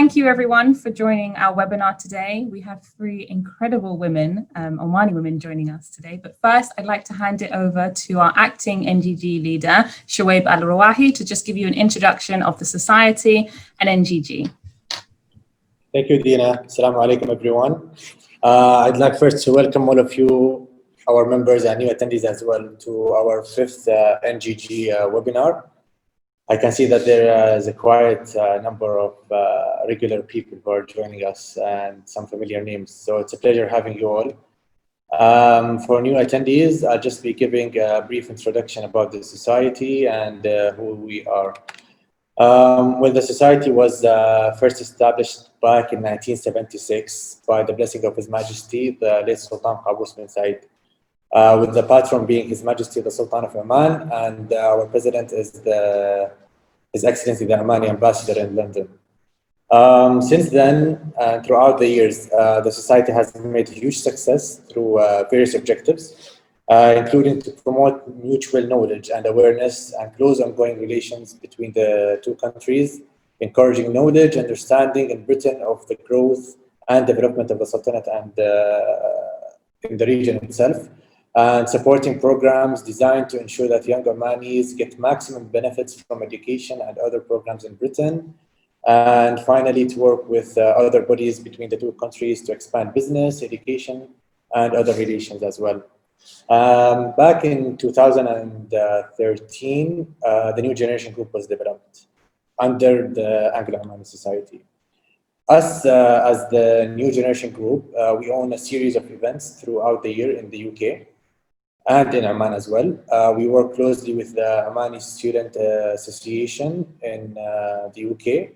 thank you everyone for joining our webinar today. We have three incredible women, Omani women, joining us today. But first, I'd like to hand it over to our acting NGG leader, Shuaib Al-Rawahi, to just give you an introduction of the society and NGG. Thank you, Dina. Assalamu alaikum, everyone. I'd like first to welcome all of you, our members and new attendees as well, to our fifth NGG webinar. I can see that there is a quite number of regular people who are joining us and some familiar names. So it's a pleasure having you all. For new attendees, I'll just be giving a brief introduction about the society and who we are. Well, the society was first established back in 1976 by the blessing of His Majesty, the late Sultan Qaboos bin Said, with the patron being His Majesty the Sultan of Oman, and our president is His Excellency the Omani Ambassador in London. Since then, throughout the years, the society has made huge success through various objectives, including to promote mutual knowledge and awareness and close ongoing relations between the two countries, encouraging knowledge, understanding in Britain of the growth and development of the Sultanate and in the region itself, and supporting programs designed to ensure that young Omanis get maximum benefits from education and other programs in Britain. And finally, to work with other bodies between the two countries to expand business, education, and other relations as well. Back in 2013, the New Generation Group was developed under the Anglo-Omani Society. Us, as the New Generation Group, we own a series of events throughout the year in the UK and in Oman as well. We work closely with the Omani Student Association in the UK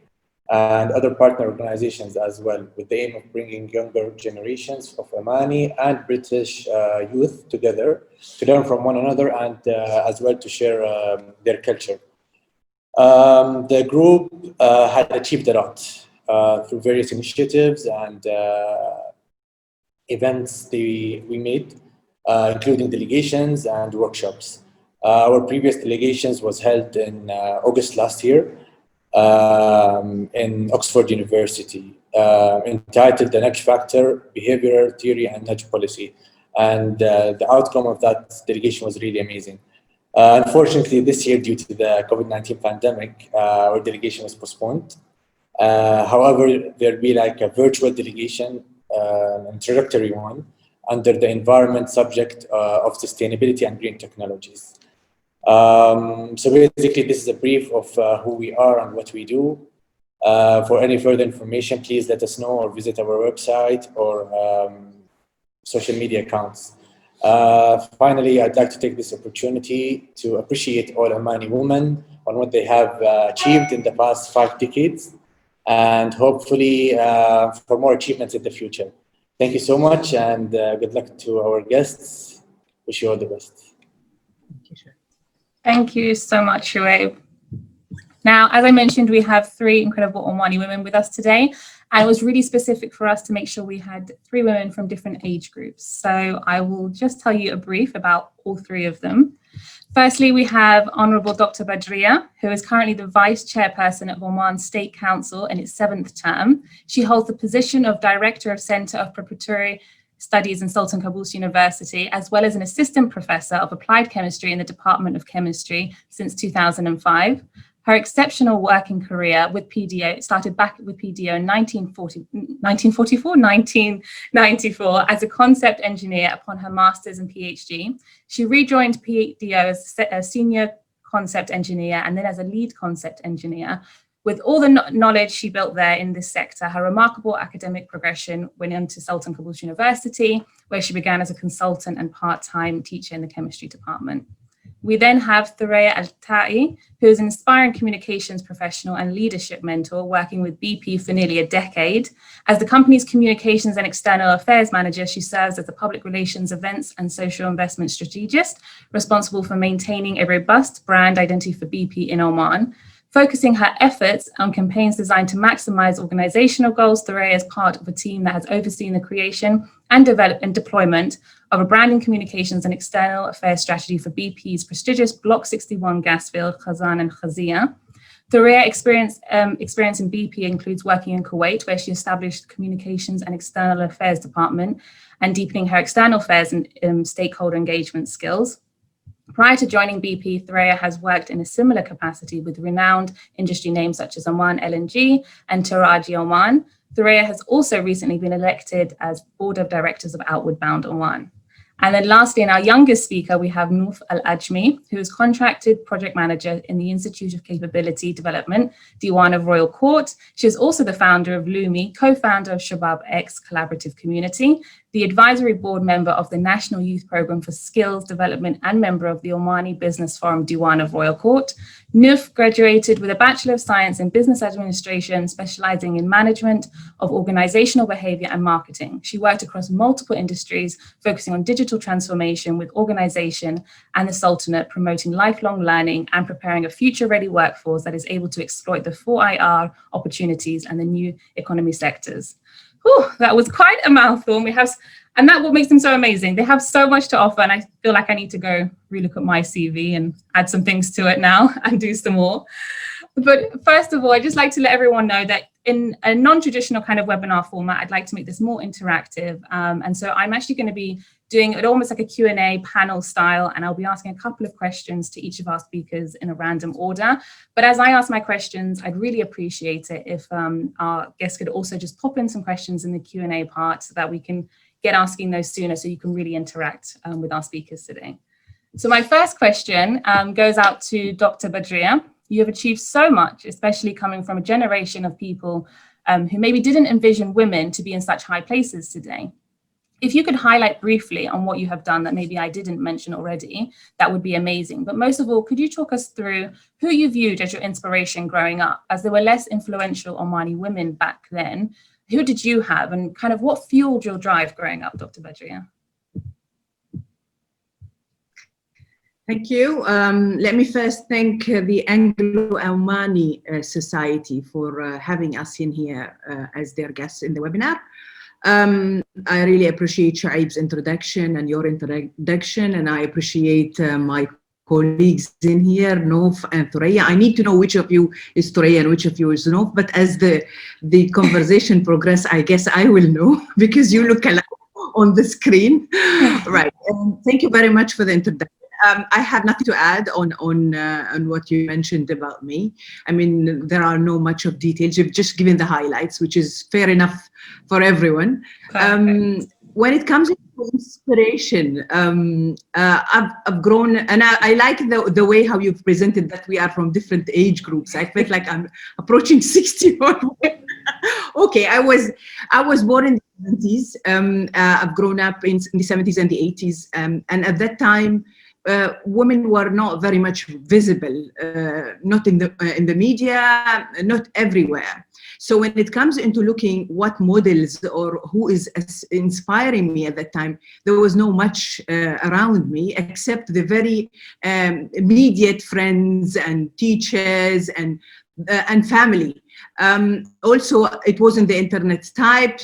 and other partner organizations as well, with the aim of bringing younger generations of Omani and British youth together to learn from one another and as well to share their culture. The group had achieved a lot through various initiatives and events we made, including delegations and workshops. Our previous delegations was held in August last year in Oxford University, entitled The Nudge Factor, Behavioral Theory and Nudge Policy. And the outcome of that delegation was really amazing. Unfortunately, this year, due to the COVID-19 pandemic, our delegation was postponed. However, there'll be like a virtual delegation, an introductory one, under the environment subject of sustainability and green technologies. So basically, this is a brief of who we are and what we do. For any further information, please let us know or visit our website or social media accounts. Finally, I'd like to take this opportunity to appreciate all Omani women on what they have achieved in the past 5 decades, and hopefully for more achievements in the future. Thank you so much, and good luck to our guests. Wish you all the best. Thank you so much, Shuaib. Now, as I mentioned, we have 3 incredible Omani women with us today, and it was really specific for us to make sure we had 3 women from different age groups. So I will just tell you a brief about all 3 of them. Firstly, we have Honourable Dr. Badria, who is currently the Vice Chairperson of Oman State Council in its 7th term. She holds the position of Director of Centre of Preparatory Studies in Sultan Qaboos University, as well as an Assistant Professor of Applied Chemistry in the Department of Chemistry since 2005. Her exceptional working career with PDO started back with PDO in 1994 as a concept engineer upon her master's and PhD. She rejoined PDO as a senior concept engineer and then as a lead concept engineer. With all the knowledge she built there in this sector, her remarkable academic progression went into Sultan Qaboos University, where she began as a consultant and part-time teacher in the chemistry department. We then have Thuraya Al-Ta'i, who is an inspiring communications professional and leadership mentor working with BP for nearly a decade. As the company's communications and external affairs manager, she serves as the public relations, events and social investment strategist, responsible for maintaining a robust brand identity for BP in Oman. Focusing her efforts on campaigns designed to maximize organizational goals, Thuraya is part of a team that has overseen the creation and development and deployment of a branding, communications and external affairs strategy for BP's prestigious Block 61 gas field, Khazan and Khazia. Thuraya experience in BP includes working in Kuwait, where she established the Communications and External Affairs Department and deepening her external affairs and stakeholder engagement skills. Prior to joining BP, Thuraya has worked in a similar capacity with renowned industry names such as Oman LNG and Taraji Oman. Thuraya has also recently been elected as Board of Directors of Outward Bound Oman. And then lastly, in our youngest speaker, we have Nouf Al-Ajmi, who is contracted project manager in the Institute of Capability Development, Diwan of Royal Court. She is also the founder of Lumi, co-founder of Shabab X Collaborative Community, the advisory board member of the National Youth Programme for Skills Development and member of the Omani Business Forum Diwan of Royal Court. Nouf graduated with a Bachelor of Science in Business Administration, specializing in management of organizational behavior and marketing. She worked across multiple industries, focusing on digital transformation with organization and the Sultanate, promoting lifelong learning and preparing a future-ready workforce that is able to exploit the 4IR opportunities and the new economy sectors. Whew, that was quite a mouthful. And that's what makes them so amazing. They have so much to offer, and I feel like I need to go relook at my CV and add some things to it now and do some more. But first of all, I'd just like to let everyone know that in a non-traditional kind of webinar format, I'd like to make this more interactive. And so I'm actually going to be doing it almost like a Q&A panel style, and I'll be asking a couple of questions to each of our speakers in a random order. But as I ask my questions, I'd really appreciate it if our guests could also just pop in some questions in the Q&A part so that we can get asking those sooner, so you can really interact with our speakers today. So my first question goes out to Dr. Badria. You have achieved so much, especially coming from a generation of people who maybe didn't envision women to be in such high places today. If you could highlight briefly on what you have done that maybe I didn't mention already, that would be amazing. But most of all, could you talk us through who you viewed as your inspiration growing up, as there were less influential Omani women back then? Who did you have, and kind of what fueled your drive growing up, Dr. Badria? Thank you. Let me first thank the Anglo-Omani Society for having us in here as their guests in the webinar. I really appreciate Shaib's introduction and your introduction, and I appreciate my colleagues in here, Nouf and Thuraya. I need to know which of you is Thuraya and which of you is Nouf, but as the conversation progresses, I guess I will know because you look alike on the screen. Right. Thank you very much for the introduction. I have nothing to add on what you mentioned about me. I mean, there are no much of details. You've just given the highlights, which is fair enough for everyone. When it comes to inspiration, I've grown, and I like the way how you've presented that we are from different age groups. I felt like I'm approaching 60. Okay, I was born in the 70s. I've grown up in the 70s and the 80s, and at that time, women were not very much visible, not in the media, not everywhere. So when it comes into looking what models or who is inspiring me at that time, there was no much around me except the very immediate friends and teachers and family. Also, it wasn't the internet type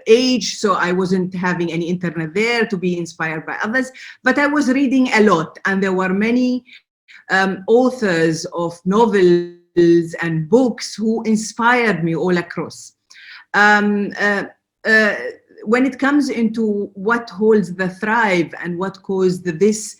age, so I wasn't having any internet there to be inspired by others, but I was reading a lot, and there were many authors of novels and books who inspired me all across. When it comes into what holds the thrive and what caused this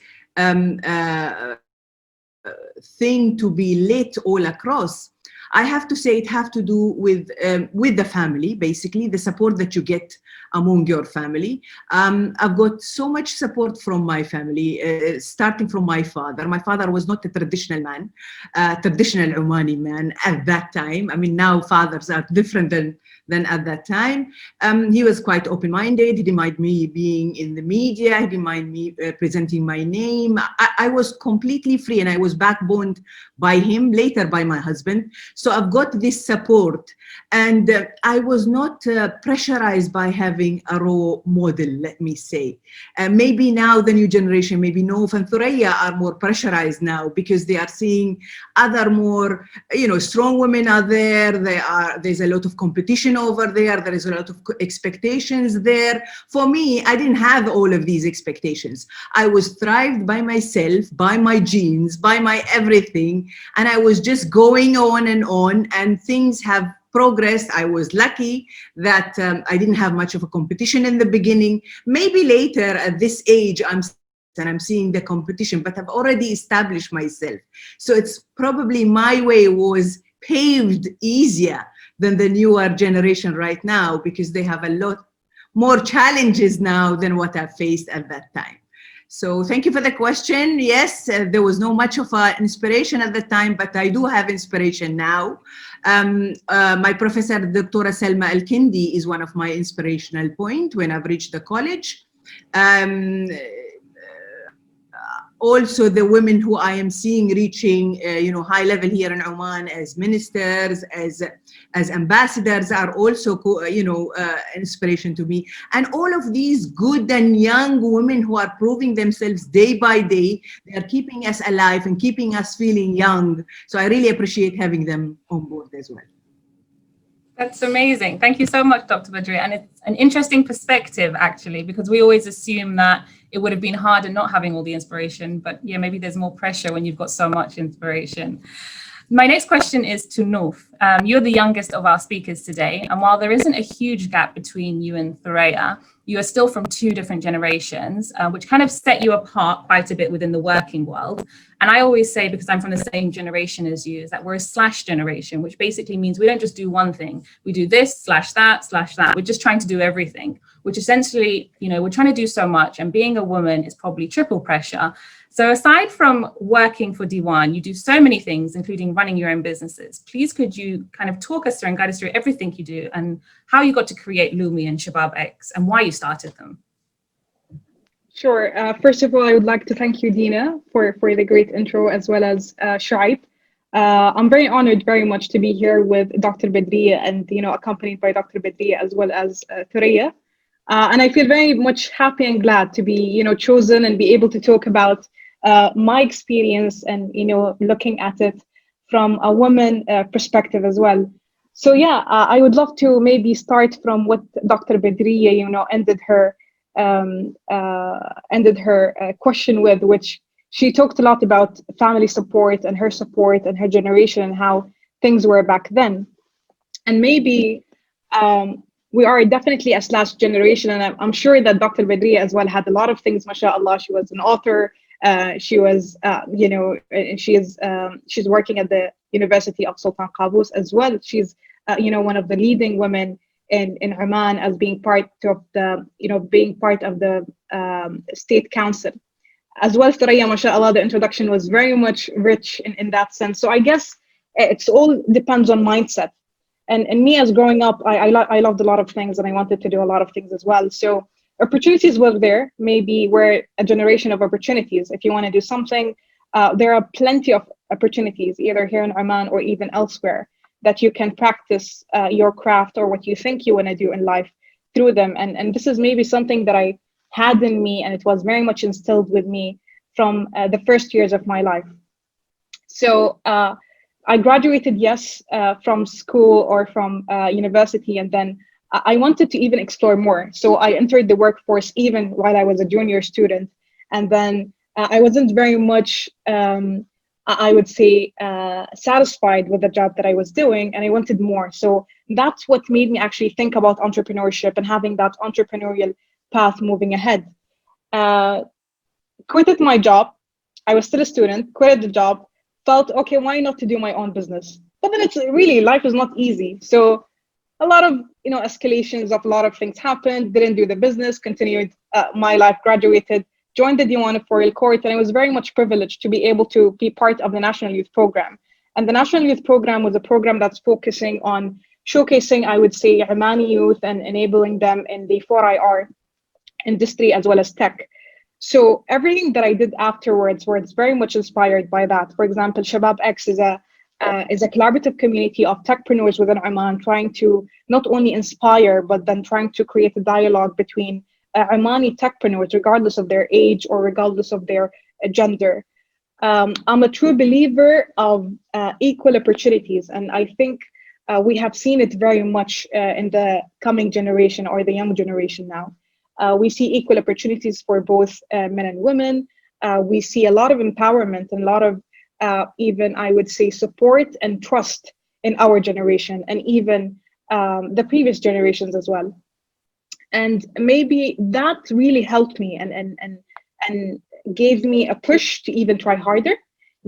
thing to be lit all across, I have to say it has to do with the family, basically, the support that you get among your family. I've got so much support from my family, starting from my father. My father was not a traditional man, traditional Omani man at that time. I mean, now fathers are different than at that time. He was quite open-minded. He didn't mind me being in the media. He didn't mind me presenting my name. I was completely free, and I was backboned by him, later by my husband. So I've got this support, and I was not pressurized by having a role model, let me say. Maybe now the new generation, maybe Nof and Thuraya are more pressurized now because they are seeing other more, strong women are there. There's a lot of competition over there. There is a lot of expectations there. For me, I didn't have all of these expectations. I was thrived by myself, by my genes, by my everything. And I was just going on, and things have progressed. I was lucky that I didn't have much of a competition in the beginning. Maybe later at this age, I'm seeing the competition, but I've already established myself. So it's probably my way was paved easier than the newer generation right now, because they have a lot more challenges now than what I faced at that time. So thank you for the question. Yes, there was no much of an inspiration at the time, but I do have inspiration now. My professor, Dr. Selma Al-Kindi, is one of my inspirational points when I've reached the college. Also, the women who I am seeing reaching, high level here in Oman as ministers, as ambassadors, are also, inspiration to me. And all of these good and young women who are proving themselves day by day, they are keeping us alive and keeping us feeling young. So I really appreciate having them on board as well. That's amazing. Thank you so much, Dr. Badri. And it's an interesting perspective, actually, because we always assume that it would have been harder not having all the inspiration. But yeah, maybe there's more pressure when you've got so much inspiration. My next question is to Noof. You're the youngest of our speakers today. And while there isn't a huge gap between you and Thuraya, you are still from two different generations, which kind of set you apart quite a bit within the working world. And I always say, because I'm from the same generation as you, is that we're a slash generation, which basically means we don't just do one thing. We do this, slash that, slash that. We're just trying to do everything, which essentially, we're trying to do so much. And being a woman is probably triple pressure. So aside from working for D1, you do so many things, including running your own businesses. Please, could you kind of talk us through and guide us through everything you do and how you got to create Lumi and Shabab X and why you started them? Sure. First of all, I would like to thank you, Dina, for the great intro, as well as Shuaib. I'm very honored very much to be here with Dr. Badriya and, accompanied by Dr. Badriya as well as Thuraya. And I feel very much happy and glad to be, chosen and be able to talk about my experience and, looking at it from a woman perspective as well. So yeah, I would love to maybe start from what Dr. Badriya, ended her question with, which she talked a lot about family support and her generation and how things were back then. And maybe we are definitely a slash generation, and I'm sure that Dr. Badriya as well had a lot of things, mashallah. She was an author. She was, she's working at the University of Sultan Qaboos as well. She's, one of the leading women in Oman as being part of the, state council. As well, Thuraya, mashallah, the introduction was very much rich in that sense. So I guess it's all depends on mindset. And me, as growing up, I loved a lot of things and I wanted to do a lot of things as well. So opportunities were there. Maybe we're a generation of opportunities. If you want to do something, there are plenty of opportunities, either here in Oman or even elsewhere, that you can practice your craft or what you think you want to do in life through them. And this is maybe something that I had in me, and it was very much instilled with me from the first years of my life. So I graduated, yes, from school or from university, and then I wanted to even explore more. So I entered the workforce even while I was a junior student. And then I wasn't very much, I would say, satisfied with the job that I was doing, and I wanted more. So that's what made me actually think about entrepreneurship and having that entrepreneurial path moving ahead. Quitted my job. I was still a student, quitted the job, felt, okay, why not to do my own business? But then it's really, life is not easy. So a lot of, escalations of a lot of things happened, didn't do the business, continued my life, graduated, joined the D1 Royal Court, and I was very much privileged to be able to be part of the National Youth Program. And the National Youth Program was a program that's focusing on showcasing, I would say, Omani youth and enabling them in the 4IR industry as well as tech. So everything that I did afterwards was very much inspired by that. For example, Shabab X is a is a collaborative community of techpreneurs within Oman, trying to not only inspire, but then trying to create a dialogue between Omani techpreneurs, regardless of their age or regardless of their gender. I'm a true believer of equal opportunities, and I think we have seen it very much in the coming generation or the young generation now. We see equal opportunities for both men and women. We see a lot of empowerment and a lot of even, I would say, support and trust in our generation, and even the previous generations as well. And maybe that really helped me and gave me a push to even try harder,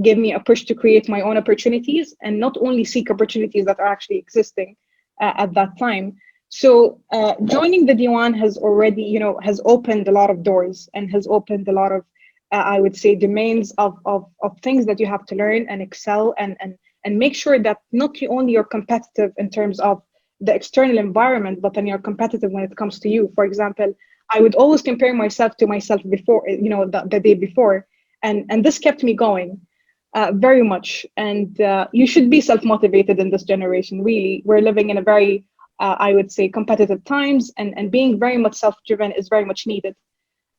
gave me a push to create my own opportunities and not only seek opportunities that are actually existing at that time. So joining the Diwan has already, has opened a lot of doors and has opened a lot of, I would say, domains of things that you have to learn and excel and make sure that not only you're competitive in terms of the external environment, but then you're competitive when it comes to you. For example, I would always compare myself to myself before, the day before. And this kept me going very much. And you should be self-motivated in this generation, really. We're living in a very, I would say, competitive times, and being very much self-driven is very much needed.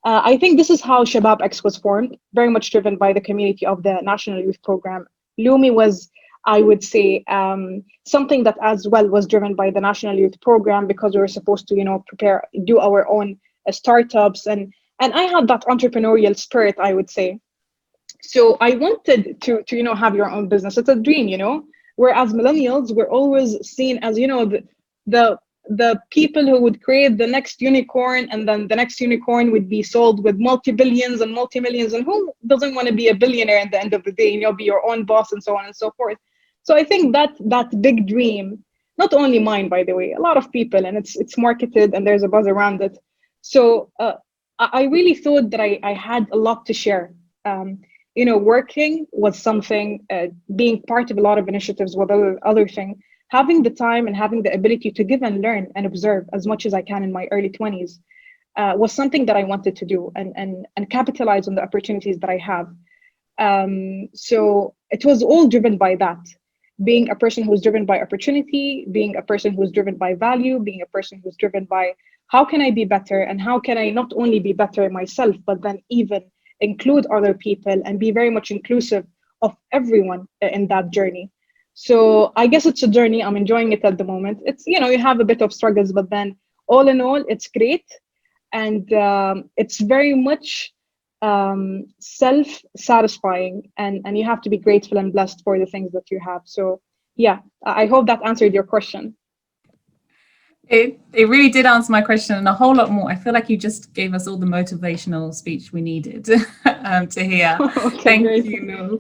I think this is how Shabab X was formed, very much driven by the community of the National Youth Program. Lumi was, I would say, something that as well was driven by the National Youth Program, because we were supposed to, do our own startups. And I had that entrepreneurial spirit, I would say. So I wanted to have your own business. It's a dream, whereas millennials, we're always seen as, the people who would create the next unicorn, and then the next unicorn would be sold with multi-billions and multi-millions. And who doesn't want to be a billionaire at the end of the day, be your own boss and so on and so forth. So I think that big dream, not only mine, by the way, a lot of people, and it's marketed and there's a buzz around it. So I really thought that I had a lot to share. Working was something, being part of a lot of initiatives was other thing. Having the time and having the ability to give and learn and observe as much as I can in my early 20s was something that I wanted to do and capitalize on the opportunities that I have. So it was all driven by that. Being a person who's driven by opportunity, being a person who's driven by value, being a person who's driven by how can I be better, and how can I not only be better myself, but then even include other people and be very much inclusive of everyone in that journey. So I guess it's a journey. I'm enjoying it at the moment. It's, you have a bit of struggles, but then all in all, it's great. And it's very much self-satisfying, and you have to be grateful and blessed for the things that you have. So yeah, I hope that answered your question. It really did answer my question and a whole lot more. I feel like you just gave us all the motivational speech we needed to hear. Okay, Thank great. you, Noor.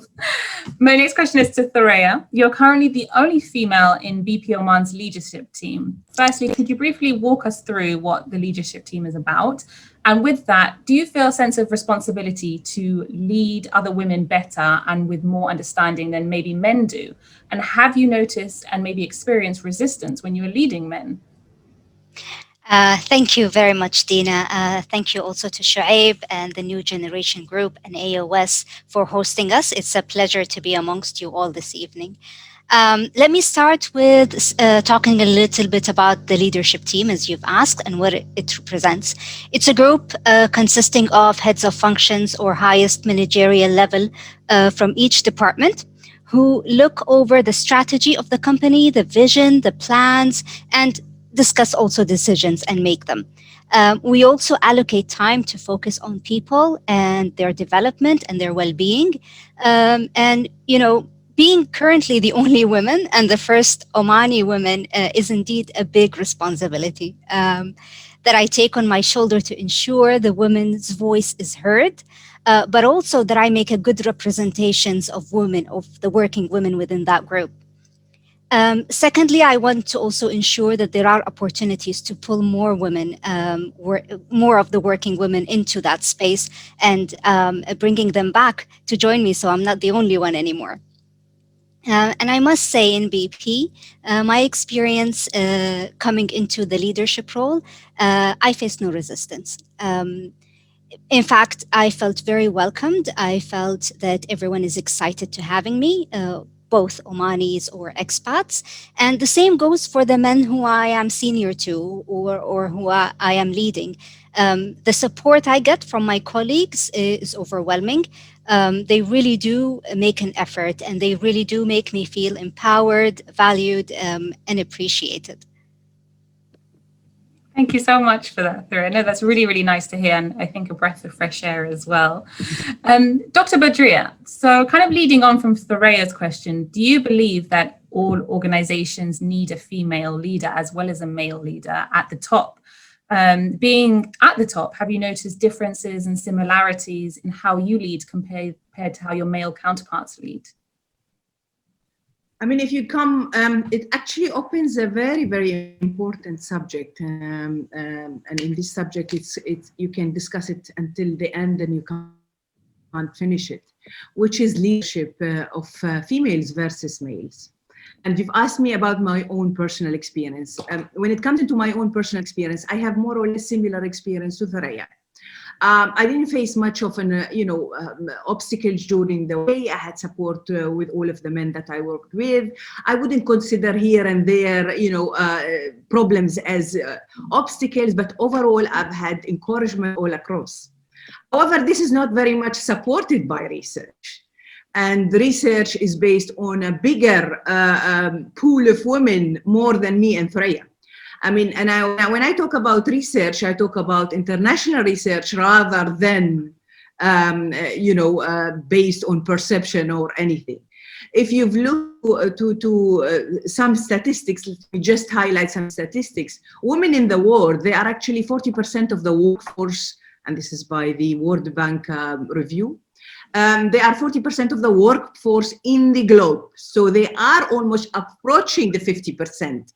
My next question is to Thoraya. You're currently the only female in BP Oman's leadership team. Firstly, could you briefly walk us through what the leadership team is about? And with that, do you feel a sense of responsibility to lead other women better and with more understanding than maybe men do? And have you noticed and maybe experienced resistance when you are leading men? Thank you very much, Dina. Thank you also to Shuaib and the New Generation Group and AOS for hosting us. It's a pleasure to be amongst you all this evening. Let me start with talking a little bit about the leadership team, as you've asked, and what it represents. It's a group consisting of heads of functions or highest managerial level from each department, who look over the strategy of the company, the vision, the plans, and discuss also decisions and make them. We also allocate time to focus on people and their development and their well-being. And, being currently the only woman and the first Omani woman is indeed a big responsibility that I take on my shoulder to ensure the women's voice is heard, but also that I make a good representations of women, of the working women within that group. Secondly, I want to also ensure that there are opportunities to pull more women, more of the working women into that space, and bringing them back to join me so I'm not the only one anymore. And I must say, in BP, my experience coming into the leadership role, I faced no resistance. In fact, I felt very welcomed. I felt that everyone is excited to having me. both Omanis or expats. And the same goes for the men who I am senior to or who I am leading. The support I get from my colleagues is overwhelming. They really do make an effort, and they really do make me feel empowered, valued, and appreciated. Thank you so much for that, Thura. No, that's really, really nice to hear, and I think a breath of fresh air as well. Dr. Badria, so kind of leading on from Thorea's question, do you believe that all organizations need a female leader as well as a male leader at the top? Being at the top, have you noticed differences and similarities in how you lead compared to how your male counterparts lead? I mean, if you come, it actually opens a very, very important subject, and in this subject, you can discuss it until the end, and you can't finish it, which is leadership of females versus males. And you've asked me about my own personal experience. When it comes into my own personal experience, I have more or less similar experience to Thoraya. I didn't face much of an, obstacles during the way. I had support with all of the men that I worked with. I wouldn't consider here and there, problems as obstacles, but overall, I've had encouragement all across. However, this is not very much supported by research. And the research is based on a bigger pool of women, more than me and Thoraya. I mean, and when I talk about research, I talk about international research rather than, based on perception or anything. If you've looked to some statistics, let me just highlight some statistics. Women in the world, they are actually 40% of the workforce, and this is by the World Bank review. They are 40% of the workforce in the globe. So they are almost approaching the 50%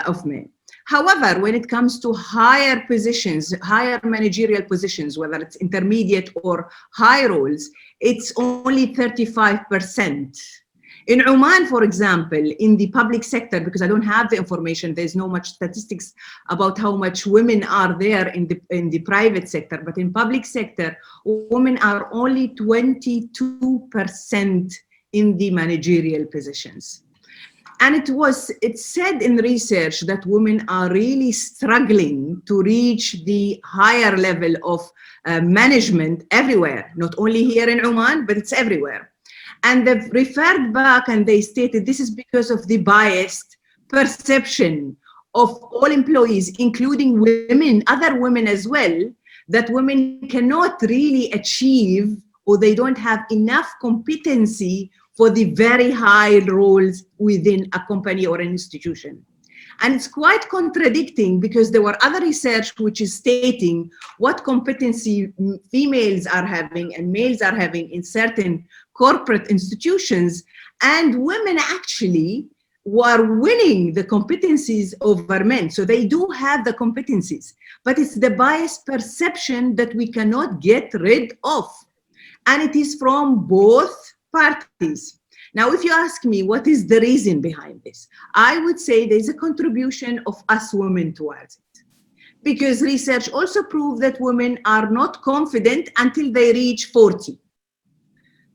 of men. However, when it comes to higher positions, higher managerial positions, whether it's intermediate or high roles, it's only 35%. In Oman, for example, in the public sector, because I don't have the information, there's no much statistics about how much women are there in the private sector, but in public sector, women are only 22% in the managerial positions. And it's said in research that women are really struggling to reach the higher level of management everywhere, not only here in Oman, but it's everywhere. And they've referred back and they stated this is because of the biased perception of all employees, including women, other women as well, that women cannot really achieve, or they don't have enough competency for the very high roles within a company or an institution. And it's quite contradicting, because there were other research which is stating what competency females are having and males are having in certain corporate institutions, and women actually were winning the competencies over men. So they do have the competencies, but it's the biased perception that we cannot get rid of. And it is from both parties. Now, if you ask me what is the reason behind this, I would say there's a contribution of us women towards it. Because research also proved that women are not confident until they reach 40.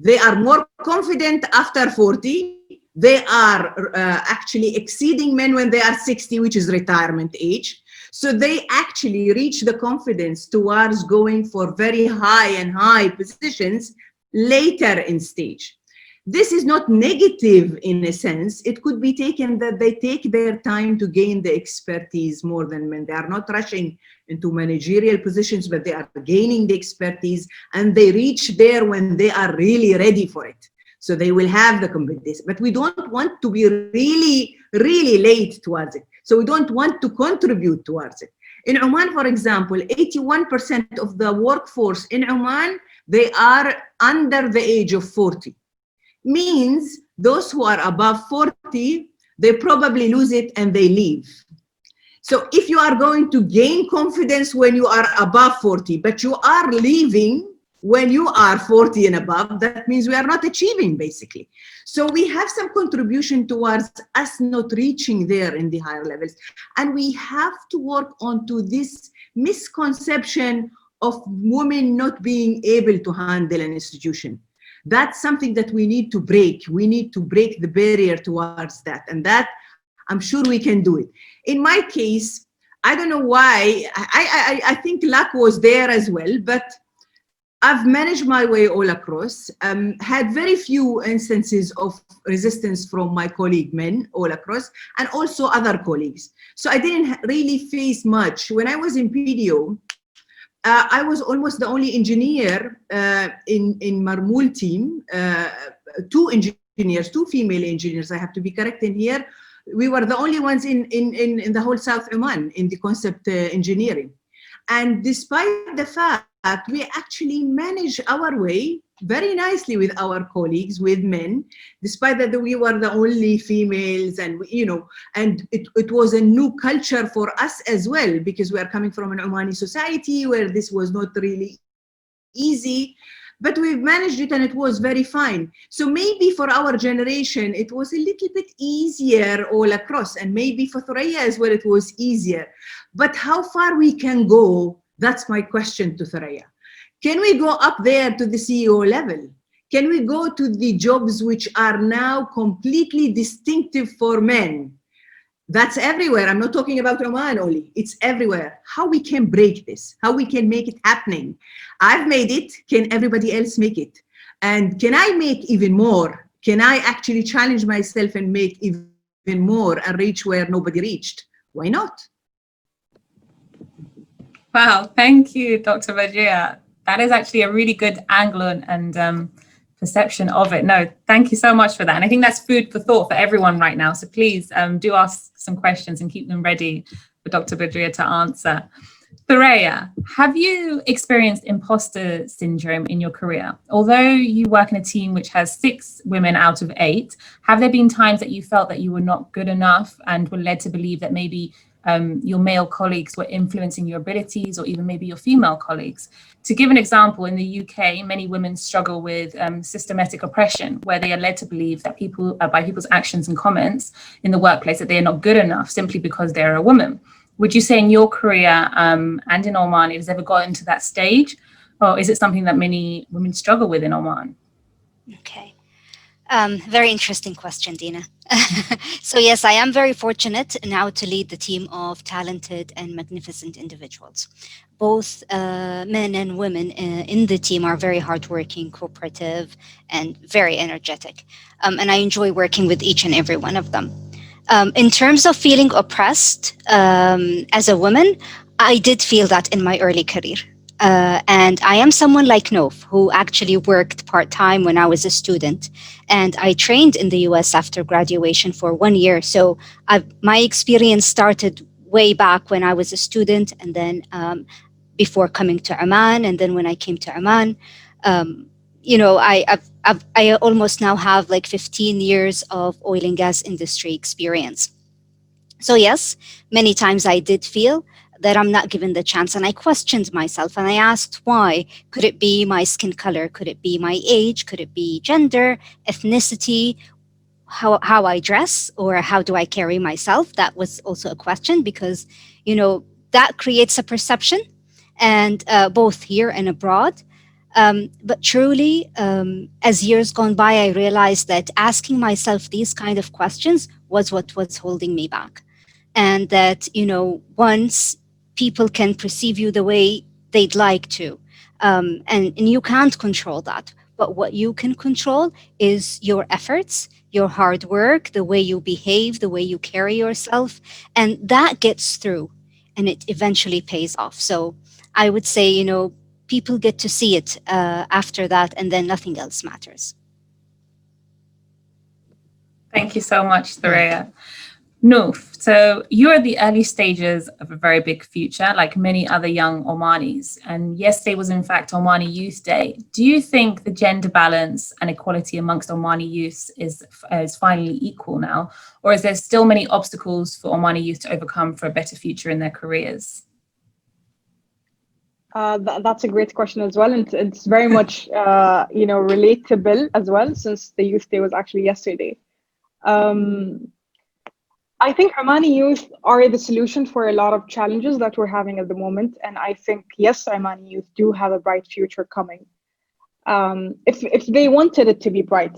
They are more confident after 40. They are actually exceeding men when they are 60, which is retirement age. So they actually reach the confidence towards going for very high positions later in stage. This is not negative in a sense. It could be taken that they take their time to gain the expertise more than men. They are not rushing into managerial positions, but they are gaining the expertise, and they reach there when they are really ready for it. So they will have the competence, but we don't want to be really, really late towards it. So we don't want to contribute towards it. In Oman, for example, 81% of the workforce in Oman, they are under the age of 40. Means those who are above 40, they probably lose it and they leave. So if you are going to gain confidence when you are above 40, but you are leaving when you are 40 and above, that means we are not achieving, basically. So we have some contribution towards us not reaching there in the higher levels. And we have to work onto this misconception of women not being able to handle an institution. That's something that we need to break. We need to break the barrier towards that. And that, I'm sure we can do it. In my case, I don't know why, I think luck was there as well, but I've managed my way all across, had very few instances of resistance from my colleague men all across, and also other colleagues. So I didn't really face much. When I was in PDO, I was almost the only engineer in Marmul team, two engineers, two female engineers, I have to be correct in here. We were the only ones in the whole South Oman in the concept engineering. And despite the fact we actually managed our way very nicely with our colleagues, with men, despite that we were the only females, and and it was a new culture for us as well, because we are coming from an Omani society where this was not really easy, but we've managed it and it was very fine. So maybe for our generation, it was a little bit easier all across, and maybe for Thuraya as well, it was easier. But how far we can go, that's my question to Thuraya. Can we go up there to the CEO level? Can we go to the jobs which are now completely distinctive for men? That's everywhere. I'm not talking about Oman only. It's everywhere. How we can break this? How we can make it happening? I've made it. Can everybody else make it? And can I make even more? Can I actually challenge myself and make even more and reach where nobody reached? Why not? Wow, thank you, Dr. Badria. That is actually a really good angle and perception of it. No, thank you so much for that. And I think that's food for thought for everyone right now. So please do ask some questions and keep them ready for Dr. Badria to answer. Thuraya, have you experienced imposter syndrome in your career? Although you work in a team which has 6 women out of 8, have there been times that you felt that you were not good enough and were led to believe that maybe your male colleagues were influencing your abilities, or even maybe your female colleagues? To give an example, in the UK, many women struggle with systematic oppression, where they are led to believe that people, by people's actions and comments in the workplace, that they are not good enough simply because they're a woman. Would you say in your career and in Oman, it has ever gotten to that stage? Or is it something that many women struggle with in Oman? Okay. Very interesting question, Dina. So yes, I am very fortunate now to lead the team of talented and magnificent individuals. Both men and women in the team are very hardworking, cooperative, and very energetic. And I enjoy working with each and every one of them. In terms of feeling oppressed as a woman, I did feel that in my early career. And I am someone like Nof, who actually worked part-time when I was a student. And I trained in the US after graduation for 1 year. So my experience started way back when I was a student, and then before coming to Oman. And then when I came to Oman, I almost now have like 15 years of oil and gas industry experience. So yes, many times I did feel that I'm not given the chance, and I questioned myself and I asked why. Could it be my skin color? Could it be my age? Could it be gender, ethnicity, how I dress, or how do I carry myself? That was also a question, because, that creates a perception, and both here and abroad. But truly, as years gone by, I realized that asking myself these kind of questions was what was holding me back. And that, once people can perceive you the way they'd like to, and you can't control that. But what you can control is your efforts, your hard work, the way you behave, the way you carry yourself. And that gets through, and it eventually pays off. So I would say, people get to see it after that, and then nothing else matters. Thank you so much, Thuraya. Noof, so you're at the early stages of a very big future, like many other young Omanis. And yesterday was, in fact, Omani Youth Day. Do you think the gender balance and equality amongst Omani youth is finally equal now? Or is there still many obstacles for Omani youth to overcome for a better future in their careers? That's a great question as well. And it's very much, relatable as well, since the Youth Day was actually yesterday. I think Omani youth are the solution for a lot of challenges that we're having at the moment. And I think, yes, Omani youth do have a bright future coming. if they wanted it to be bright,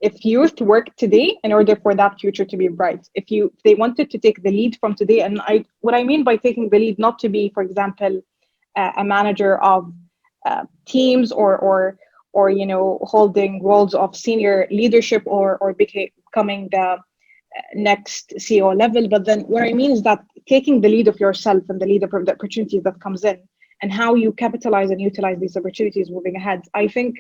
if youth work today in order for that future to be bright, if they wanted to take the lead from today, and what I mean by taking the lead, not to be, for example, a manager of teams or holding roles of senior leadership or becoming the next CEO level, but then what I mean is that taking the lead of yourself and the lead of the opportunities that comes in and how you capitalize and utilize these opportunities moving ahead. I think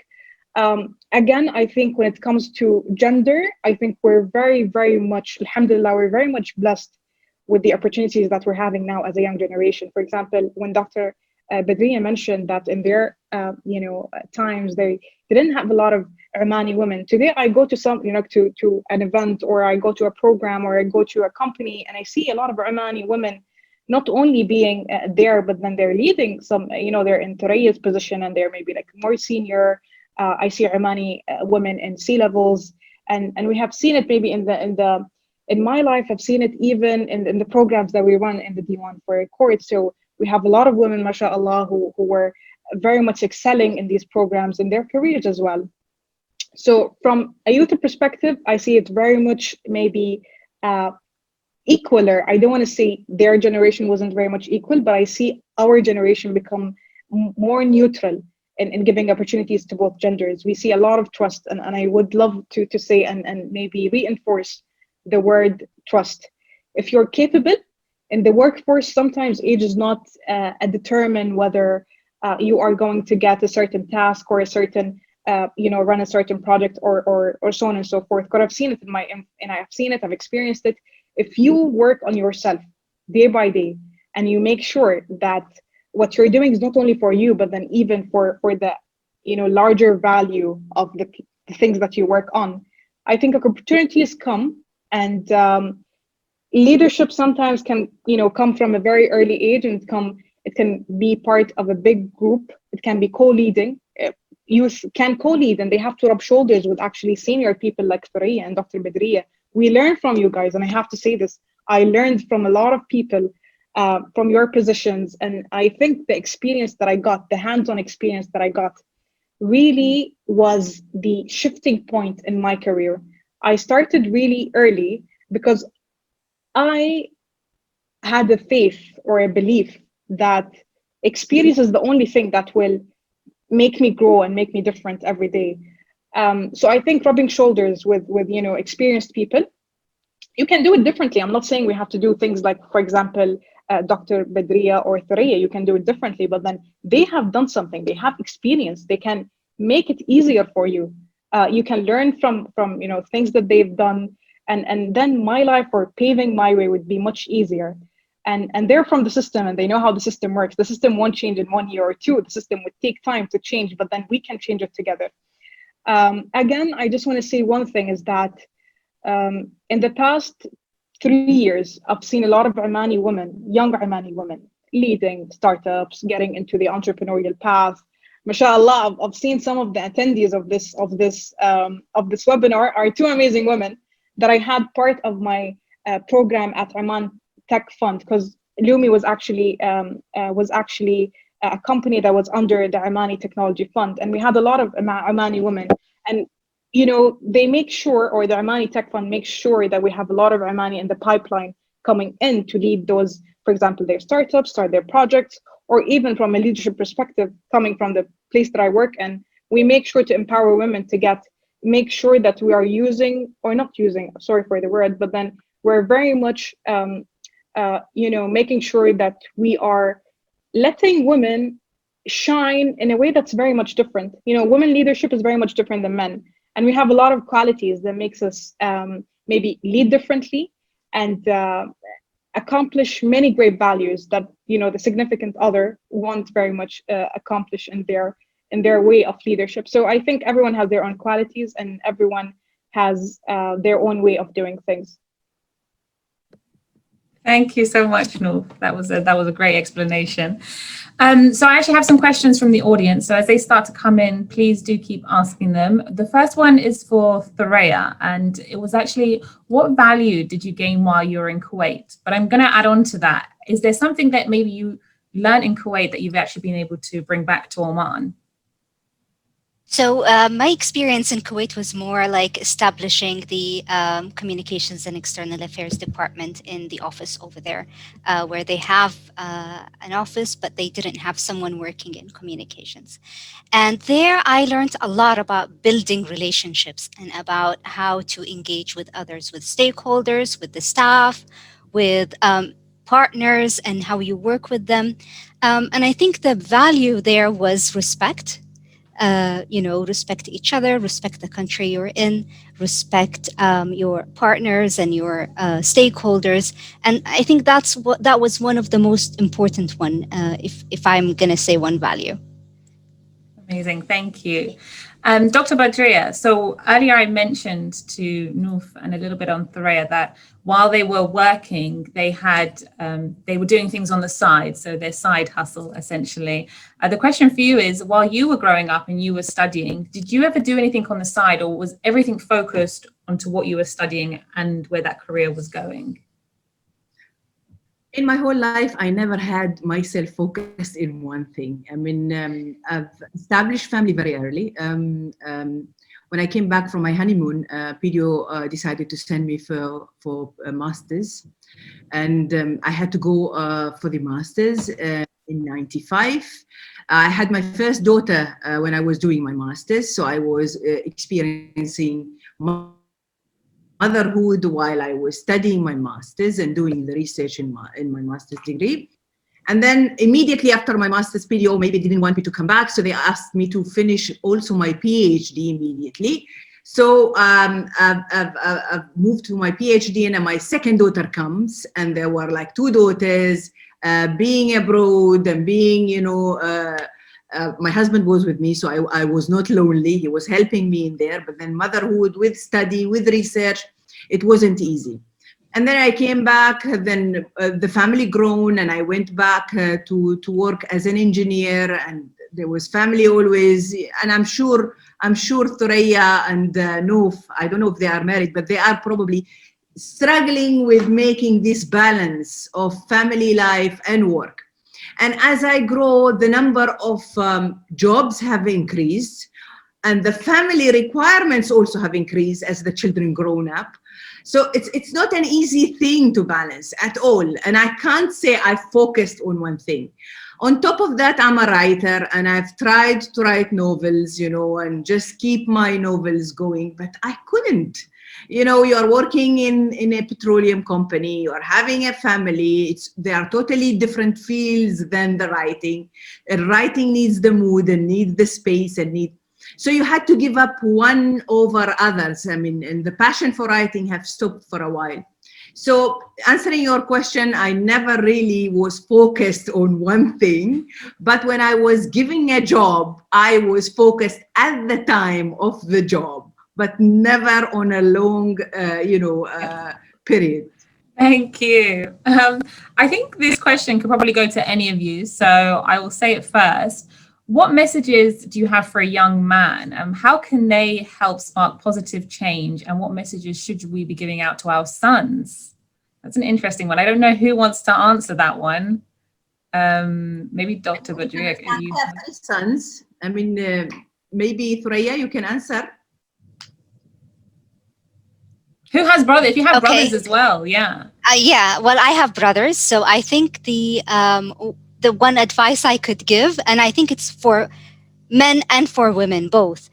again, I think when it comes to gender, I think we're very, very much, alhamdulillah, we're very much blessed with the opportunities that we're having now as a young generation. For example, when Dr. Badriya mentioned that in their times they didn't have a lot of Omani women. Today I go to some to an event, or I go to a program, or I go to a company, and I see a lot of Omani women not only being there, but then they're leading some, they're in Thuraya's position and they're maybe like more senior. I see Omani women in C-levels, and we have seen it maybe in my life. I've seen it even in the programs that we run in the D1 for court. So we have a lot of women, mashallah, who were very much excelling in these programs in their careers as well. So from a youth perspective, I see it very much maybe equaler. I don't want to say their generation wasn't very much equal, but I see our generation become more neutral in giving opportunities to both genders. We see a lot of trust, and I would love to say and maybe reinforce the word trust. If you're capable in the workforce, sometimes age is not a determine whether you are going to get a certain task or a certain run a certain project or so on and so forth. Because I've seen it I've experienced it. If you work on yourself day by day and you make sure that what you're doing is not only for you, but then even for the larger value of the things that you work on, I think opportunities come, and leadership sometimes can come from a very early age, and it can be part of a big group. It can be co-leading. Youth can co-lead, and they have to rub shoulders with actually senior people like Thuraya and Dr. Badriya. We learn from you guys, and I have to say this, I learned from a lot of people from your positions, and I think the experience that I got, the hands-on experience that I got, really was the shifting point in my career. I started really early because I had a faith or a belief that experience is the only thing that will make me grow and make me different every day. So I think rubbing shoulders with experienced people, you can do it differently. I'm not saying we have to do things like, for example, Dr. Badriya or Thuraya. You can do it differently, but then they have done something. They have experience. They can make it easier for you. You can learn from things that they've done, and then my life or paving my way would be much easier. And they're from the system, and they know how the system works. The system won't change in 1 year or two. The system would take time to change, but then we can change it together. Again, I just want to say one thing is that in the past 3 years, I've seen a lot of Omani women, young Omani women, leading startups, getting into the entrepreneurial path. MashaAllah, I've seen some of the attendees of this webinar are two amazing women that I had part of my program at Oman Tech Fund, because Lumi was actually a company that was under the Omani Technology Fund, and we had a lot of Omani women, and they make sure, or the Omani Tech Fund makes sure that we have a lot of Omani in the pipeline coming in to lead those, for example, their startups, start their projects, or even from a leadership perspective, coming from the place that I work in, we make sure to empower women to make sure that we are using, or not using, sorry for the word, but then we're very much, making sure that we are letting women shine in a way that's very much different. Women leadership is very much different than men. And we have a lot of qualities that makes us maybe lead differently and accomplish many great values that the significant other won't very much accomplish in their way of leadership. So I think everyone has their own qualities, and everyone has their own way of doing things. Thank you so much, Noor. That was a great explanation. So I actually have some questions from the audience. So as they start to come in, please do keep asking them. The first one is for Thuraya, and it was actually, what value did you gain while you were in Kuwait? But I'm going to add on to that. Is there something that maybe you learned in Kuwait that you've actually been able to bring back to Oman? So my experience in Kuwait was more like establishing the communications and external affairs department in the office over there, where they have an office, but they didn't have someone working in communications. And there I learned a lot about building relationships and about how to engage with others, with stakeholders, with the staff, with partners, and how you work with them. And I think the value there was respect. Respect each other, respect the country you're in, respect your partners and your stakeholders, and I think that was one of the most important one. If I'm gonna say one value. Amazing, thank you. Dr. Badria, so earlier I mentioned to Noof and a little bit on Thuraya that while they were working, they were doing things on the side, so their side hustle essentially. The question for you is, while you were growing up and you were studying, did you ever do anything on the side, or was everything focused onto what you were studying and where that career was going? In my whole life, I never had myself focused in one thing. I mean, I've established family very early. When I came back from my honeymoon, PDO decided to send me for a master's. And I had to go for the master's in 95. I had my first daughter when I was doing my master's. So I was experiencing motherhood while I was studying my master's and doing the research in my master's degree. And then immediately after my master's, PDO maybe didn't want me to come back, so they asked me to finish also my PhD immediately. So I've moved to my PhD, and then my second daughter comes, and there were like two daughters. Being abroad and being, my husband was with me, so I was not lonely. He was helping me in there. But then motherhood with study, with research, it wasn't easy. And then I came back, then the family grown, and I went back to work as an engineer, and there was family always. And I'm sure Thuraya and Noof, I don't know if they are married, but they are probably struggling with making this balance of family life and work. And as I grow, the number of jobs have increased, and the family requirements also have increased as the children grown up. So it's not an easy thing to balance at all. And I can't say I focused on one thing. On top of that, I'm a writer, and I've tried to write novels, and just keep my novels going, but I couldn't. You're working in a petroleum company, you're having a family, they are totally different fields than the writing. Writing needs the mood and needs the space so you had to give up one over others. I mean, and the passion for writing have stopped for a while. So answering your question, I never really was focused on one thing, but when I was giving a job, I was focused at the time of the job, but never on a long, period. Thank you. I think this question could probably go to any of you, so I will say it first. What messages do you have for a young man? How can they help spark positive change? And what messages should we be giving out to our sons? That's an interesting one. I don't know who wants to answer that one. Maybe Dr. Badria. You have sons. I mean, maybe Thuraya, you can answer. Who has brothers? If you have brothers as well, yeah. Well, I have brothers, so I think the one advice I could give, and I think it's for men and for women both,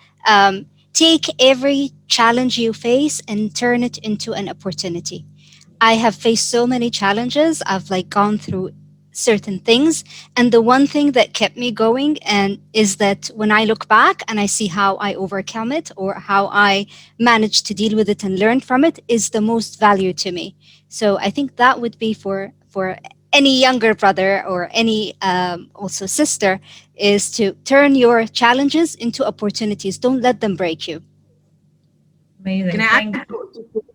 take every challenge you face and turn it into an opportunity. I have faced so many challenges. I've gone through certain things, and the one thing that kept me going is that when I look back and I see how I overcome it or how I managed to deal with it and learn from it is the most value to me. So I think that would be for any younger brother or any also sister, is to turn your challenges into opportunities. Don't let them break you. Amazing. Can I add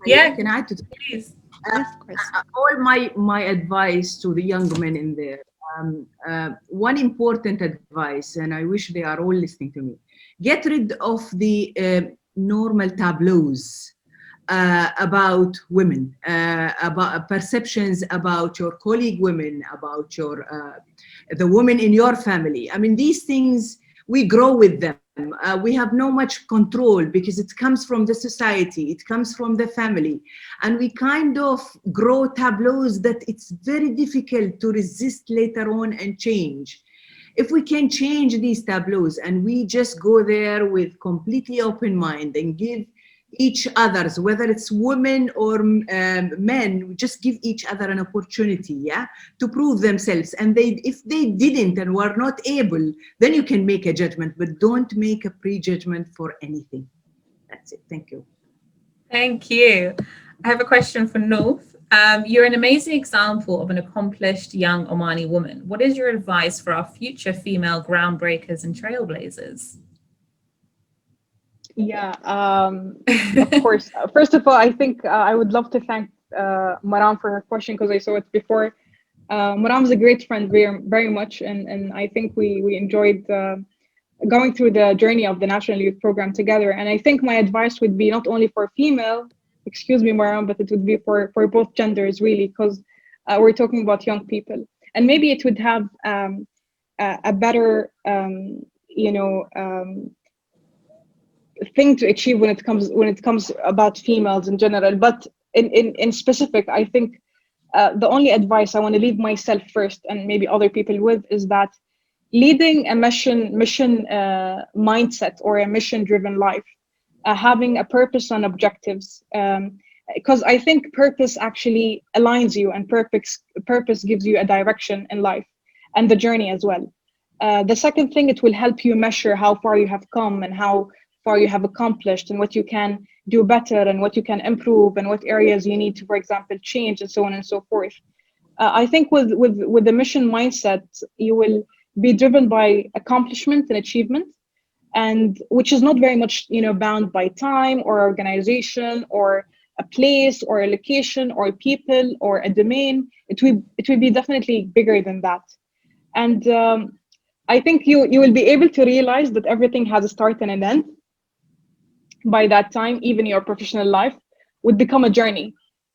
Yeah, can I add to please. Of course. All my advice to the young men in there, one important advice, and I wish they are all listening to me: get rid of the normal tableaus about women, about perceptions about your colleague women, about your the women in your family. I mean, these things we grow with them. We have no much control because it comes from the society, it comes from the family, and we kind of grow tableaus that it's very difficult to resist later on and change. If we can change these tableaus and we just go there with completely open mind and give each others, whether it's women or men, we just give each other an opportunity, yeah, to prove themselves. And if they didn't and were not able, then you can make a judgment, but don't make a prejudgment for anything. That's it. Thank you. Thank you. I have a question for North. You're an amazing example of an accomplished young Omani woman. What is your advice for our future female groundbreakers and trailblazers? Yeah, of course. First of all, I think I would love to thank Maram for her question because I saw it before. Maram is a great friend very, very much, and I think we enjoyed going through the journey of the National Youth Program together. And I think my advice would be not only for female, excuse me, Maram, but it would be for both genders, really, because we're talking about young people. And maybe it would have a better, thing to achieve when it comes about females in general. But in specific, I think the only advice I want to leave myself first and maybe other people with is that leading a mission mindset or a mission-driven life, having a purpose and objectives, because I think purpose actually aligns you, and purpose gives you a direction in life and the journey as well. The second thing, it will help you measure how far you have come and how far you have accomplished and what you can do better and what you can improve and what areas you need to, for example, change and so on and so forth. I think with the mission mindset, you will be driven by accomplishment and achievement, and which is not very much bound by time or organization or a place or a location or people or a domain. It will be definitely bigger than that. And I think you will be able to realize that everything has a start and an end. By that time, even your professional life would become a journey,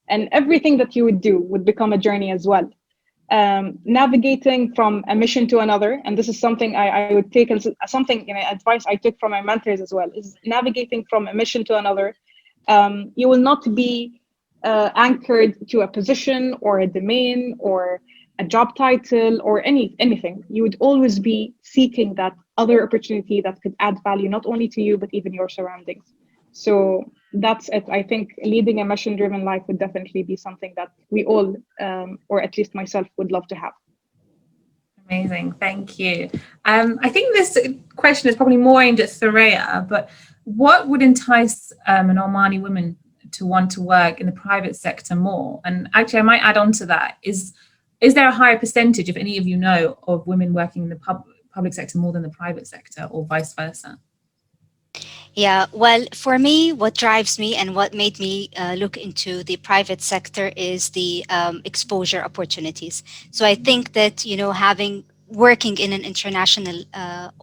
and everything that you would do would become a journey as well. Navigating from a mission to another, and this is something I would take as something advice I took from my mentors as well, is navigating from a mission to another. You will not be anchored to a position or a domain or a job title or anything. You would always be seeking that other opportunity that could add value, not only to you, but even your surroundings. So that's it. I think leading a mission-driven life would definitely be something that we all, or at least myself, would love to have. Amazing, thank you. I think this question is probably more aimed at Thoraya, but what would entice an Omani woman to want to work in the private sector more? And actually, I might add on to that, is there a higher percentage, if any of you know, of women working in the public sector more than the private sector, or vice versa? Yeah, well, for me, what drives me and what made me look into the private sector is the exposure opportunities. So I think that, working in an international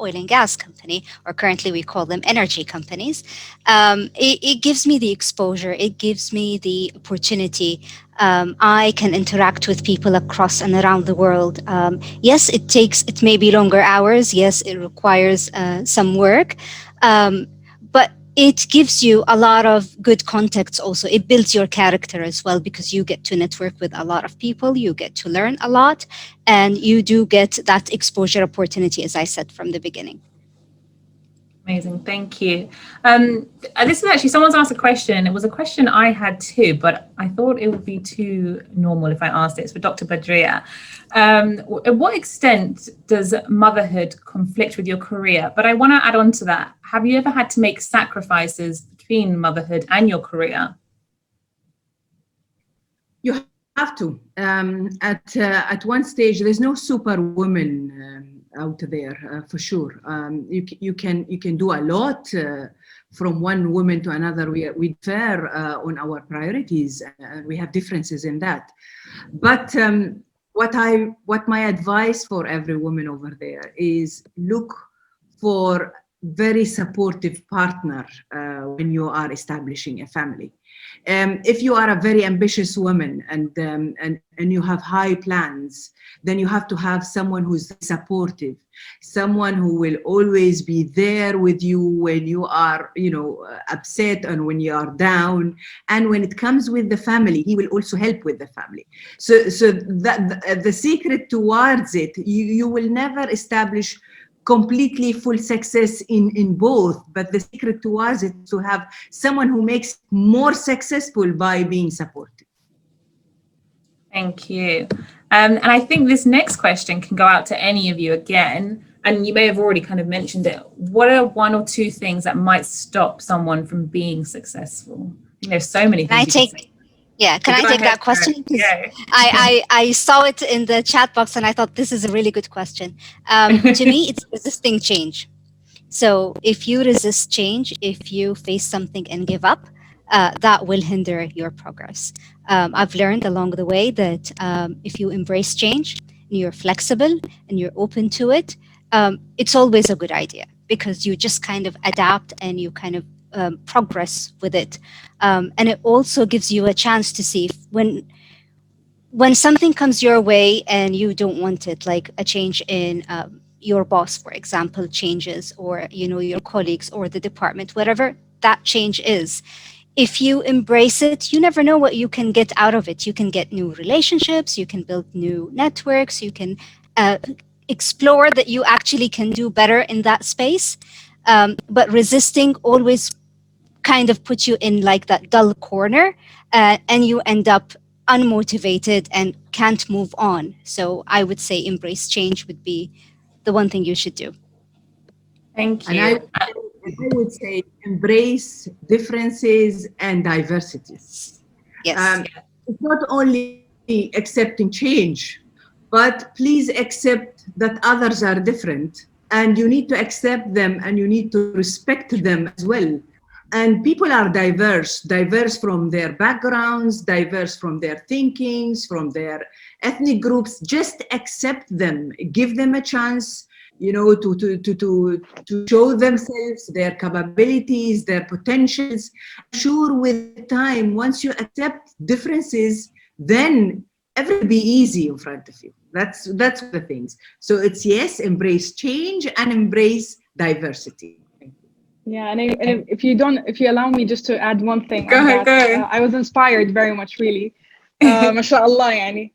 oil and gas company, or currently we call them energy companies, it gives me the exposure, it gives me the opportunity. I can interact with people across and around the world. Yes, it may be longer hours. Yes, it requires some work. But it gives you a lot of good contacts also. It builds your character as well, because you get to network with a lot of people, you get to learn a lot, and you do get that exposure opportunity, as I said from the beginning. Amazing, thank you. This is actually, someone's asked a question. It was a question I had too, but I thought it would be too normal if I asked it. It's for Dr. Badria. At what extent does motherhood conflict with your career? But I want to add on to that. Have you ever had to make sacrifices between motherhood and your career? You have to. At one stage, there's no superwoman out there for sure. You can do a lot from one woman to another. We differ on our priorities, and we have differences in that. But what my advice for every woman over there is, look for very supportive partner when you are establishing a family. If you are a very ambitious woman and you have high plans, then you have to have someone who's supportive, someone who will always be there with you when you are, upset and when you are down. And when it comes with the family, he will also help with the family. So that the secret towards it, you will never establish completely full success in both, but the secret towards it is to have someone who makes more successful by being supportive. Thank you. And I think this next question can go out to any of you again, and you may have already kind of mentioned it. What are one or two things that might stop someone from being successful? There's so many things. Can I take that question? Yeah. I saw it in the chat box and I thought this is a really good question. To me, it's resisting change. So if you resist change, if you face something and give up, that will hinder your progress. I've learned along the way that if you embrace change, and you're flexible and you're open to it, it's always a good idea because you just kind of adapt and you kind of progress with it. And it also gives you a chance to see when something comes your way and you don't want it, like a change in your boss, for example, changes, or your colleagues or the department, whatever that change is. If you embrace it, you never know what you can get out of it. You can get new relationships, you can build new networks, you can explore that you actually can do better in that space. But resisting always kind of puts you in like that dull corner, and you end up unmotivated and can't move on. So I would say embrace change would be the one thing you should do. Thank you. And I would say embrace differences and diversities. Yes. It's not only accepting change, but please accept that others are different, and you need to accept them and you need to respect them as well. And people are diverse from their backgrounds, diverse from their thinkings, from their ethnic groups. Just accept them, give them a chance, to show themselves, their capabilities, their potentials. Sure, with time, once you accept differences, then everything will be easy in front of you. That's the things. So it's yes, embrace change and embrace diversity. Yeah, and if you allow me just to add one thing. Go ahead. I was inspired very much, really. MashaAllah, yani.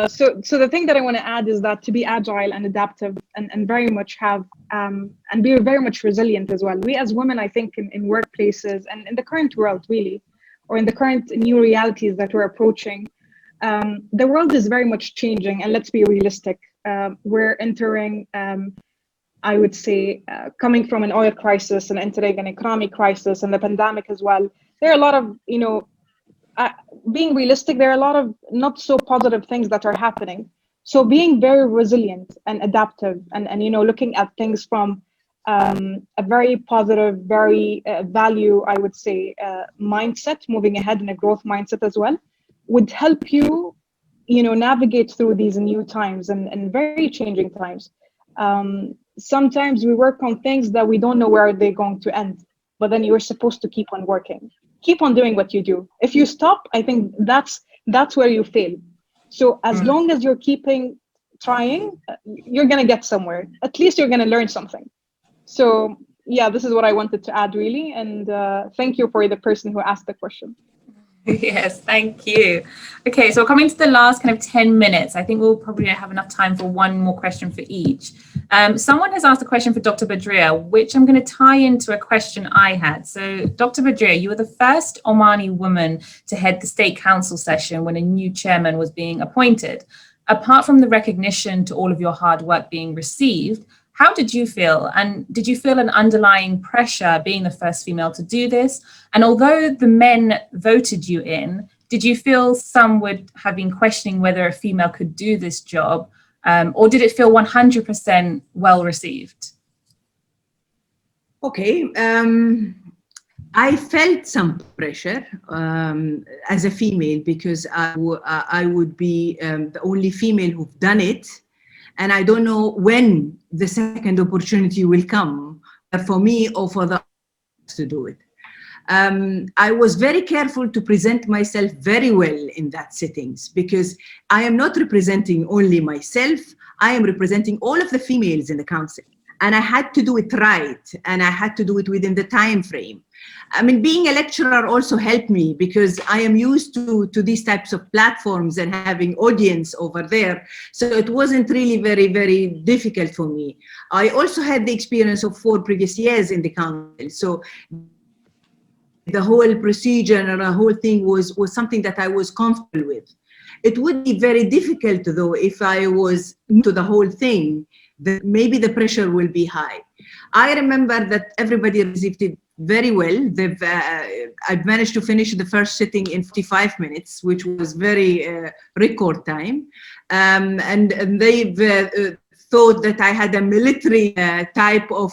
So the thing that I want to add is that to be agile and adaptive and very much have and be very much resilient as well. We as women, I think, in workplaces and in the current world, really, or in the current new realities that we're approaching, the world is very much changing. And let's be realistic. We're entering, I would say, coming from an oil crisis and entering an economic crisis and the pandemic as well. There are a lot of, being realistic, there are a lot of not so positive things that are happening. So being very resilient and adaptive and looking at things from a very positive, very value, I would say, mindset, moving ahead in a growth mindset as well, would help you, navigate through these new times and very changing times. Sometimes we work on things that we don't know where they're going to end, but then you're supposed to keep on working, keep on doing what you do. If you stop, I think that's where you fail. So as long as you're keeping trying, you're going to get somewhere. At least you're going to learn something. So yeah, this is what I wanted to add, really. And thank you for the person who asked the question. Yes, thank you. Okay, so coming to the last kind of 10 minutes, I think we'll probably have enough time for one more question for each. Someone has asked a question for Dr. Badria, which I'm going to tie into a question I had. So Dr. Badria, you were the first Omani woman to head the State Council session when a new chairman was being appointed. Apart from the recognition to all of your hard work being received, how did you feel? And did you feel an underlying pressure being the first female to do this? And although the men voted you in, did you feel some would have been questioning whether a female could do this job? Or did it feel 100% well received? Okay. I felt some pressure as a female because I would be the only female who've done it. And I don't know when the second opportunity will come for me or for the to do it. I was very careful to present myself very well in that settings, because I am not representing only myself, I am representing all of the females in the council. And I had to do it right, and I had to do it within the time frame. I mean, being a lecturer also helped me, because I am used to these types of platforms and having audience over there. So it wasn't really very, very difficult for me. I also had the experience of 4 previous years in the council. So the whole procedure and the whole thing was something that I was comfortable with. It would be very difficult, though, if I was new to the whole thing, that maybe the pressure will be high. I remember that everybody received it very well. I've managed to finish the first sitting in 45 minutes, which was very record time. And they've thought that I had a military type of,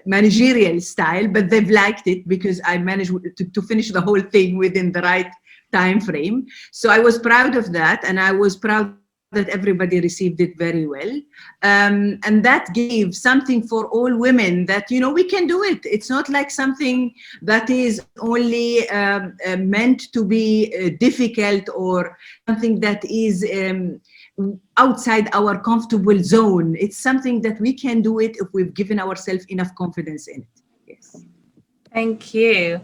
managerial style, but they've liked it because I managed to finish the whole thing within the right time frame. So I was proud of that, and I was proud that everybody received it very well. And that gave something for all women that, we can do it. It's not like something that is only meant to be difficult, or something that is outside our comfortable zone. It's something that we can do it if we've given ourselves enough confidence in it. Yes. Thank you.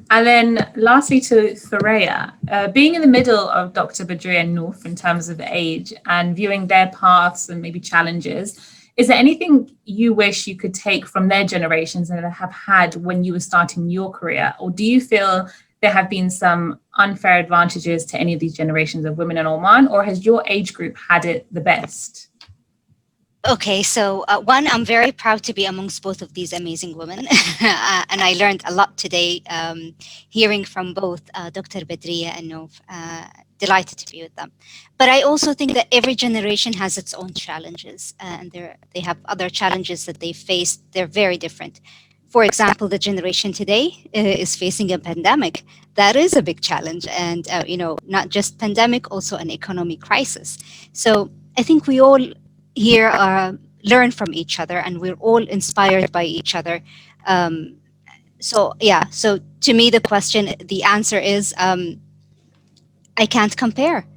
And then lastly to Thuraya, being in the middle of Dr. Badria and Nouf in terms of age and viewing their paths and maybe challenges, is there anything you wish you could take from their generations and have had when you were starting your career? Or do you feel there have been some unfair advantages to any of these generations of women in Oman, or has your age group had it the best? Okay, so one, I'm very proud to be amongst both of these amazing women. And I learned a lot today hearing from both Dr. Badria and Nouf. Delighted to be with them. But I also think that every generation has its own challenges, and they have other challenges that they face. They're very different. For example, the generation today is facing a pandemic. That is a big challenge. And, not just pandemic, also an economic crisis. So I think we all here learn from each other, and we're all inspired by each other. So to me, the answer is, I can't compare.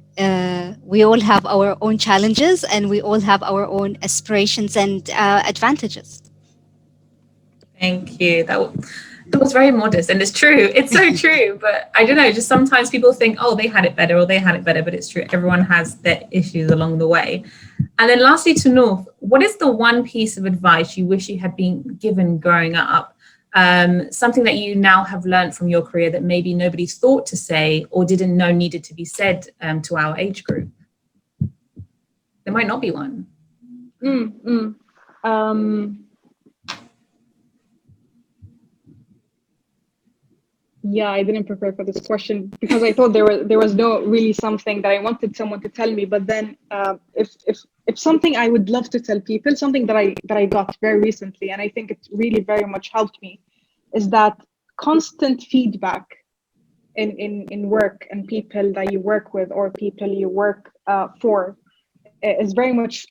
We all have our own challenges, and we all have our own aspirations and advantages. Thank you. That was very modest, and it's true. It's so true. But I don't know, just sometimes people think, oh, they had it better, or they had it better, but it's true. Everyone has their issues along the way. And then lastly to Nouf, what is the one piece of advice you wish you had been given growing up? Something that you now have learned from your career that maybe nobody thought to say or didn't know needed to be said to our age group? There might not be one. Yeah, I didn't prepare for this question because I thought there was no really something that I wanted someone to tell me. But then if something I would love to tell people, something that I got very recently, and I think it really very much helped me, is that constant feedback in work and people that you work with or people you work for is very much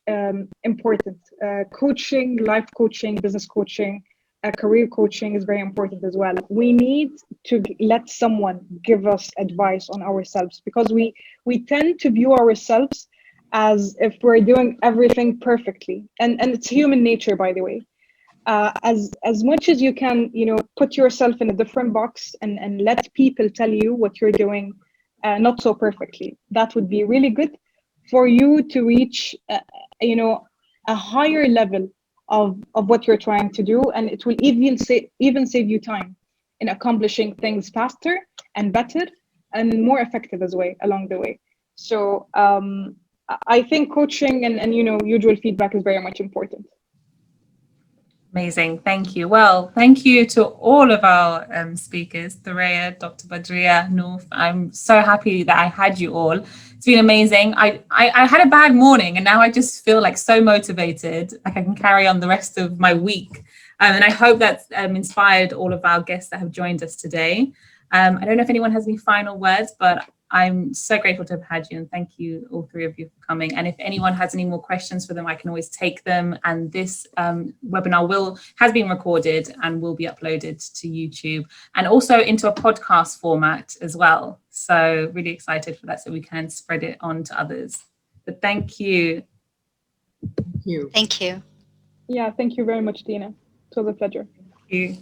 important. Coaching, life coaching, business coaching, career coaching is very important as well. We need to let someone give us advice on ourselves, because we tend to view ourselves as if we're doing everything perfectly, and it's human nature, by the way. As much as you can, put yourself in a different box and let people tell you what you're doing not so perfectly. That would be really good for you to reach a higher level of what you're trying to do, and it will even save you time in accomplishing things faster and better and more effective as well along the way. So I think coaching and usual feedback is very much important. Amazing, thank you. Well, thank you to all of our speakers, Thuraya, Dr. Badria, Nouf. I'm so happy that I had you all. It's been amazing. I had a bad morning, and now I just feel like so motivated, like I can carry on the rest of my week. And I hope that's inspired all of our guests that have joined us today. I don't know if anyone has any final words, but I'm so grateful to have had you, and thank you all three of you for coming. And if anyone has any more questions for them, I can always take them. And this webinar has been recorded and will be uploaded to YouTube and also into a podcast format as well. So really excited for that, so we can spread it on to others. But thank you. Thank you. Thank you. Yeah, thank you very much, Dina. It was a pleasure. Thank you.